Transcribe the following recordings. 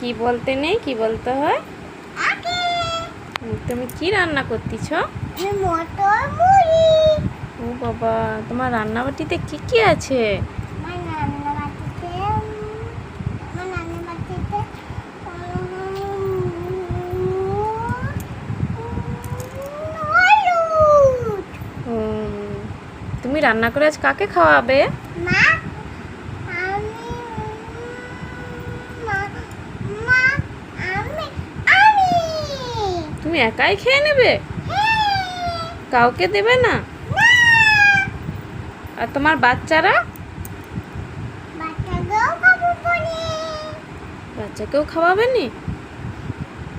কি বলতে নেই, কি বলতে হয়? তুমি কি রান্না করতেছ? মটর মুড়ি। ও বাবা, তোমার রান্নাবাটিতে কি কি আছে? আমার রান্নাবাটিতে হলুদ। তুমি রান্না করে আজ কাকে খাওয়াবে? মা, আমি মা, মা, আমি আমি তুমি একাই খেয়ে নেবে? হ্যাঁ, কাউকে দেবে না? না, আর তোমার বাচ্চারা? বাচ্চাকেও খাবো বলে। বাচ্চাকেও খাওয়াবে নি?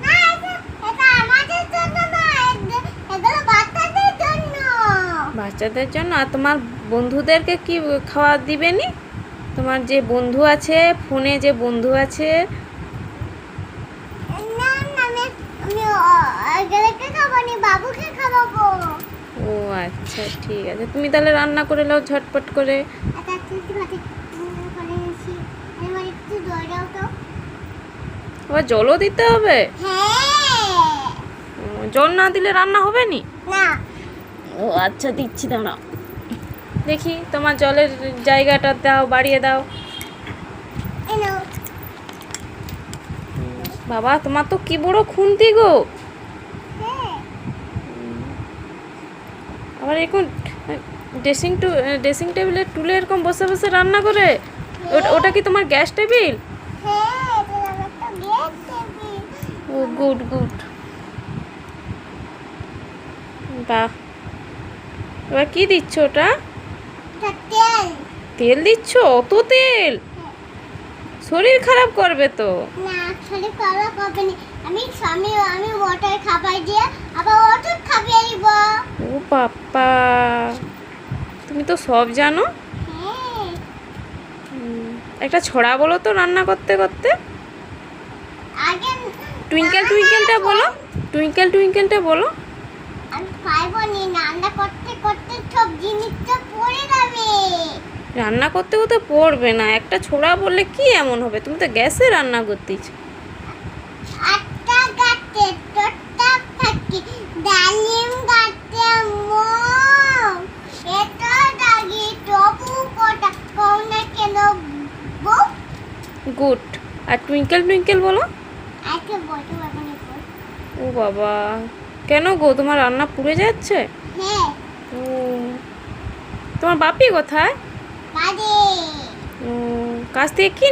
না, এটা আমাদের জন্য না, এগুলো বাচ্চাদের জন্য। বাচ্চাদের জন্য। আর তোমার বন্ধুদেরকে কি খাওয়া দিবে নি? তোমার যে বন্ধু আছে, ফোনে যে বন্ধু আছে? না, না, আমি এগুলোকে খাবো নি, বাবুকে খাওয়াবো। ও আচ্ছা, ঠিক আছে। তুমি তাহলে রান্না করে নাও ঝটপট করে। আচ্ছা, একটু ভাতে করে নিয়েছি। এবার একটু দই দাও তো। আবার জলও দিতে হবে? হ্যাঁ। জল না দিলে রান্না হবে নি? না। ও আচ্ছা, দিচ্ছি, দাঁড়াও। দেখি তোমার জলের জায়গাটা দাও, বাড়িয়ে দাও। এই নাও। বাবা, তোমার তো কি বড় খুন্তি গো। হ্যাঁ। আবার এখন ড্রেসিং টেবিলের টুলে এরকম বসে বসে রান্না করে? ওটা কি তোমার গ্যাস টেবিল? হ্যাঁ, এটা আমার একটা গ্যাস টেবিল। ও গুড গুড। বাহ, এবার কি দিচ্ছ ওটা? এটা তেল। তেল দিচ্ছ? অত তেল শরীর খারাপ করবে তো। না, আসলে খাওয়া হবে না। আমি ওয়াটার খাবার দিয়ে আবার ওষুধ খাইয়ে দিব। ও বাপ্পা, তুমি তো সব জানো। হ্যাঁ। একটা ছড়া বলো তো রান্না করতে করতে। আগে টুইঙ্কেল টুইঙ্কেলটা বলো, টুইঙ্কেল টুইঙ্কেলটা বলো। আমি খাইব নি, রান্না করতে করতে সব জিনিসটা পড়ে যাবে। রান্না করতে করতে পড়বে না, একটা ছোড়া বললে কি এমন হবে? তুমি তো গ্যাসে রান্না করতেছ। আটটা গাছে তোরটা থাকি, ডালিম গাছে মম, এটা দাগি তবু কোটা কোনা কেন বউ। গুড। আর টুইঙ্কেল টুইঙ্কেল বলো। আজকে বলতে পারবো না। ও বাবা, কেন গো, তোমার রান্না পুড়ে যাচ্ছে? হ্যাঁ। ও, তোমার বাপি কোথায়? কাজে। ও, কাছ থেকে কি